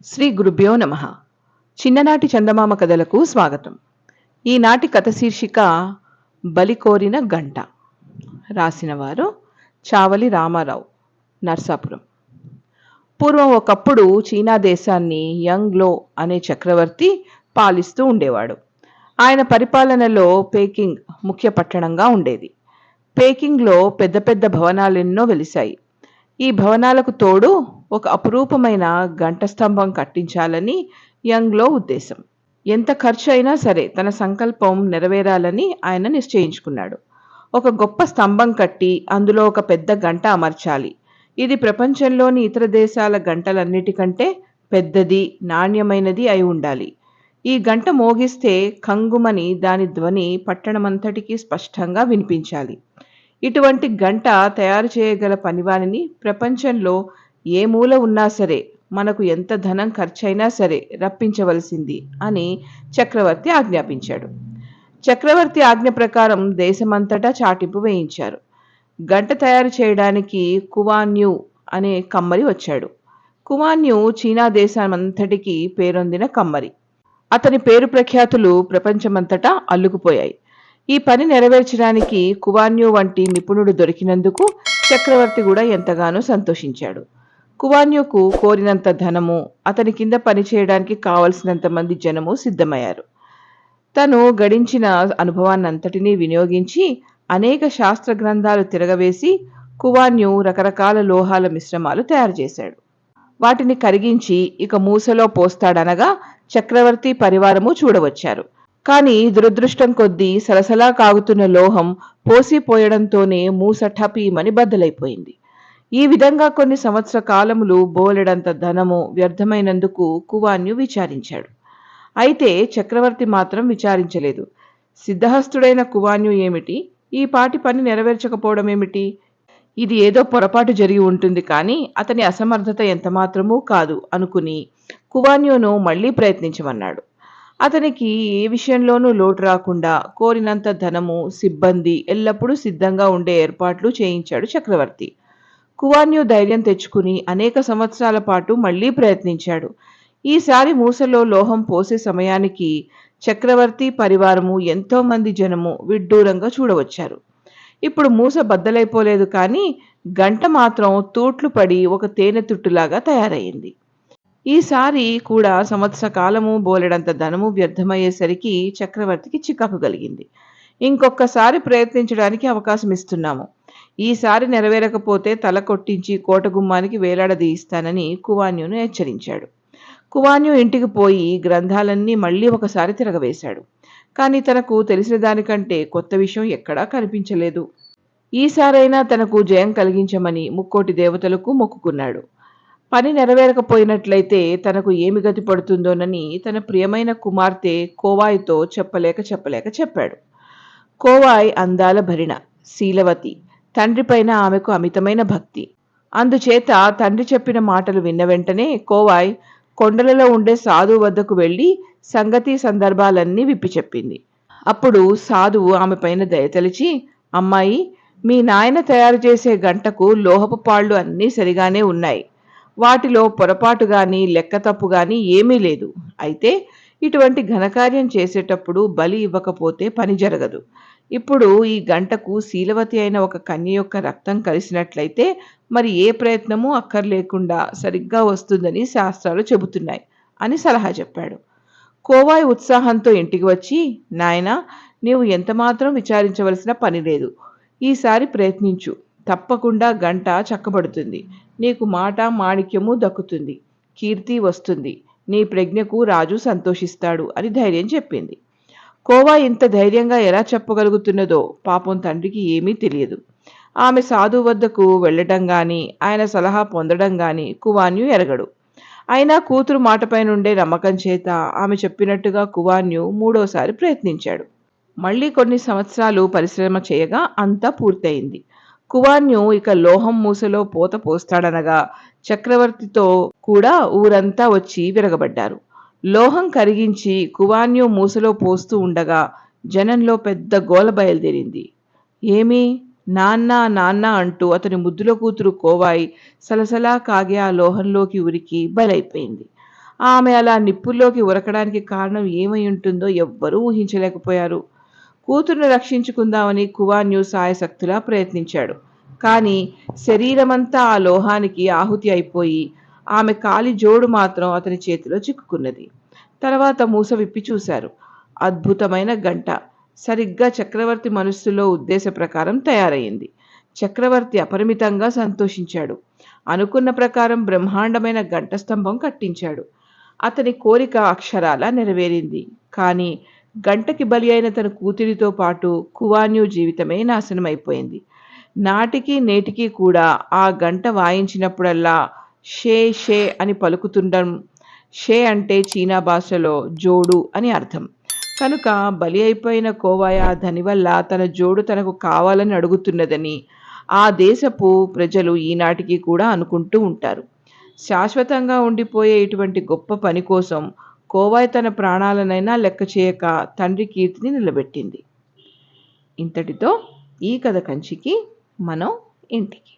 శ్రీ గురుభ్యో నమః. చిన్ననాటి చందమామ కథలకు స్వాగతం. ఈనాటి కథ శీర్షిక బలికోరిన గంట. రాసినవారు చావలి రామారావు, నర్సాపురం. పూర్వం ఒకప్పుడు చీనా దేశాన్ని యంగ్ లో అనే చక్రవర్తి పాలిస్తూ ఉండేవాడు. ఆయన పరిపాలనలో పేకింగ్ ముఖ్య పట్టణంగా ఉండేది. పేకింగ్లో పెద్ద పెద్ద భవనాలెన్నో వెలిశాయి. ఈ భవనాలకు తోడు ఒక అపురూపమైన గంట స్తంభం కట్టించాలని యంగ్లో ఉద్దేశం. ఎంత ఖర్చు అయినా సరే తన సంకల్పం నెరవేరాలని ఆయన నిశ్చయించుకున్నాడు. ఒక గొప్ప స్తంభం కట్టి అందులో ఒక పెద్ద గంట అమర్చాలి. ఇది ప్రపంచంలోని ఇతర దేశాల గంటలన్నిటికంటే పెద్దది, నాణ్యమైనది అయి ఉండాలి. ఈ గంట మోగిస్తే కంగుమని దాని ధ్వని పట్టణమంతటికీ స్పష్టంగా వినిపించాలి. ఇటువంటి గంట తయారు చేయగల పనివానిని ప్రపంచంలో ఏ మూల ఉన్నా సరే, మనకు ఎంత ధనం ఖర్చైనా సరే రప్పించవలసింది అని చక్రవర్తి ఆజ్ఞాపించాడు. చక్రవర్తి ఆజ్ఞ ప్రకారం దేశమంతటా చాటింపు వేయించారు. గంట తయారు చేయడానికి కువాన్యూ అనే కమ్మరి వచ్చాడు. కువాన్యూ చీనా దేశమంతటికి పేరొందిన కమ్మరి. అతని పేరు ప్రఖ్యాతులు ప్రపంచమంతటా అల్లుకుపోయాయి. ఈ పని నెరవేర్చడానికి కువాన్యూ వంటి నిపుణుడు దొరికినందుకు చక్రవర్తి కూడా ఎంతగానో సంతోషించాడు. కువాన్యూకు కోరినంత ధనము, అతని కింద పనిచేయడానికి కావలసినంత మంది జనము సిద్ధమయ్యారు. తను గడించిన అనుభవాన్నంతటినీ వినియోగించి అనేక శాస్త్ర గ్రంథాలు తిరగవేసి కువాన్యూ రకరకాల లోహాల మిశ్రమాలు తయారు చేశాడు. వాటిని కరిగించి ఇక మూసలో పోస్తాడనగా చక్రవర్తి పరివారము చూడవచ్చారు. కానీ దురదృష్టం కొద్దీ సలసలా కాగుతున్న లోహం పోసిపోయడంతోనే మూస ఠపీమని బద్దలైపోయింది. ఈ విధంగా కొన్ని సంవత్సర కాలములు బోలెడంత ధనము వ్యర్థమైనందుకు కువాన్యూ విచారించాడు. అయితే చక్రవర్తి మాత్రం విచారించలేదు. సిద్ధహస్తుడైన కువాన్యూ ఏమిటి, ఈ పాటి పని నెరవేర్చకపోవడం ఏమిటి, ఇది ఏదో పొరపాటు జరిగి ఉంటుంది, కానీ అతని అసమర్థత ఎంతమాత్రమూ కాదు అనుకుని కువాన్యూను మళ్లీ ప్రయత్నించమన్నాడు. అతనికి ఏ విషయంలోనూ లోటు రాకుండా కోరినంత ధనము, సిబ్బంది ఎల్లప్పుడూ సిద్ధంగా ఉండే ఏర్పాట్లు చేయించాడు చక్రవర్తి. కువాన్యూ ధైర్యం తెచ్చుకుని అనేక సంవత్సరాల పాటు మళ్లీ ప్రయత్నించాడు. ఈసారి మూసలో లోహం పోసే సమయానికి చక్రవర్తి పరివారము ఎంతో మంది జనము విడ్డూరంగా చూడవచ్చారు. ఇప్పుడు మూస బద్దలైపోలేదు, కానీ గంట మాత్రం తూట్లు పడి ఒక తేనె తుట్టులాగా తయారయ్యింది. ఈసారి కూడా సంవత్సర కాలము బోలెడంత ధనము వ్యర్థమయ్యేసరికి చక్రవర్తికి చికాకు కలిగింది. ఇంకొకసారి ప్రయత్నించడానికి అవకాశం ఇస్తున్నాము. ఈసారి నెరవేరకపోతే తల కొట్టించి కోటగుమ్మానికి వేలాడదీయిస్తానని కువాన్యూను హెచ్చరించాడు. కువాన్యూ ఇంటికి పోయి గ్రంథాలన్నీ మళ్లీ ఒకసారి తిరగవేశాడు. కానీ తనకు తెలిసిన దానికంటే కొత్త విషయం ఎక్కడా కనిపించలేదు. ఈసారైనా తనకు జయం కలిగించమని ముక్కోటి దేవతలకు మొక్కుకున్నాడు. పని నెరవేరకపోయినట్లయితే తనకు ఏమి గతి పడుతుందోనని తన ప్రియమైన కుమార్తె కోవాయ్తో చెప్పలేక చెప్పాడు. కోవాయ్ అందాల భరిణ, శీలవతి, తండ్రిపైన ఆమెకు అమితమైన భక్తి. అందుచేత తండ్రి చెప్పిన మాటలు విన్న వెంటనే కోవాయ్ కొండలలో ఉండే సాధువు వద్దకు వెళ్లి సంగతి సందర్భాలన్నీ విప్పి చెప్పింది. అప్పుడు సాధువు ఆమె పైన దయతలిచి, అమ్మాయి, మీ నాయన తయారు చేసే గంటకు లోహపు పాళ్ళు అన్నీ సరిగానే ఉన్నాయి. వాటిలో పొరపాటు గాని లెక్క తప్పు గాని ఏమీ లేదు. అయితే ఇటువంటి ఘనకార్యం చేసేటప్పుడు బలి ఇవ్వకపోతే పని జరగదు. ఇప్పుడు ఈ గంటకు శీలవతి అయిన ఒక కన్య యొక్క రక్తం కలిసినట్లయితే మరి ఏ ప్రయత్నమూ అక్కర్లేకుండా సరిగ్గా వస్తుందని శాస్త్రాలు చెబుతున్నాయి అని సలహా చెప్పాడు. కోవాయ్ ఉత్సాహంతో ఇంటికి వచ్చి, నాయనా, నీవు ఎంతమాత్రం విచారించవలసిన పని లేదు. ఈసారి ప్రయత్నించు, తప్పకుండా గంట చక్కబడుతుంది. నీకు మాట మాణిక్యము దక్కుతుంది, కీర్తి వస్తుంది, నీ ప్రజ్ఞకు రాజు సంతోషిస్తాడు అని ధైర్యం చెప్పింది. కోవా ఇంత ధైర్యంగా ఎలా చెప్పగలుగుతున్నదో పాపం తండ్రికి ఏమీ తెలియదు. ఆమె సాధువు వద్దకు వెళ్లడం గాని ఆయన సలహా పొందడం గాని కువాన్యూ ఎరగడు. అయినా కూతురు మాటపై నుండే నమ్మకం చేత ఆమె చెప్పినట్టుగా కువాన్యూ మూడోసారి ప్రయత్నించాడు. మళ్లీ కొన్ని సంవత్సరాలు పరిశ్రమ చేయగా అంతా పూర్తయింది. కువాన్యూ ఇక లోహం మూసలో పోత పోస్తాడనగా చక్రవర్తితో కూడా ఊరంతా వచ్చి విరగబడ్డారు. లోహం కరిగించి కువాన్యూ మూసలో పోస్తూ ఉండగా జనంలో పెద్ద గోల బయలుదేరింది. ఏమీ, నాన్న నాన్న అంటూ అతని ముద్దుల కూతురు కోవాయి సలసలా కాగే ఆ లోహంలోకి ఉరికి బలైపోయింది. ఆమె అలా నిప్పుల్లోకి ఉరకడానికి కారణం ఏమై ఉంటుందో ఎవ్వరూ ఊహించలేకపోయారు. కూతుర్ని రక్షించుకుందామని కువాన్యు సాయశక్తులా ప్రయత్నించాడు. కానీ శరీరమంతా ఆ లోహానికి ఆహుతి అయిపోయి ఆమె కాలి జోడు మాత్రం అతని చేతిలో చిక్కుకున్నది. తర్వాత మూస విప్పి చూశారు. అద్భుతమైన గంట సరిగ్గా చక్రవర్తి మనస్సులో ఉద్దేశ ప్రకారం తయారయింది. చక్రవర్తి అపరిమితంగా సంతోషించాడు. అనుకున్న ప్రకారం బ్రహ్మాండమైన గంట స్తంభం కట్టించాడు. అతని కోరిక అక్షరాలా నెరవేరింది. కానీ గంటకి బలి అయిన తన కూతురితో పాటు కువాన్యు జీవితమే నాశనమైపోయింది. నాటికి నేటికి కూడా ఆ గంట వాయించినప్పుడల్లా షే షే అని పలుకుతుండడం. షే అంటే చీనా భాషలో జోడు అని అర్థం. కనుక బలి అయిపోయిన కోవాయ ధని వల్ల తన జోడు తనకు కావాలని అడుగుతున్నదని ఆ దేశపు ప్రజలు ఈనాటికి కూడా అనుకుంటూ ఉంటారు. శాశ్వతంగా ఉండిపోయే ఇటువంటి గొప్ప పని కోసం కోవాయ్ తన ప్రాణాలనైనా లెక్క చేయక తండ్రి కీర్తిని నిలబెట్టింది. ఇంతటితో ఈ కథ కంచికి, మనం ఇంటికి.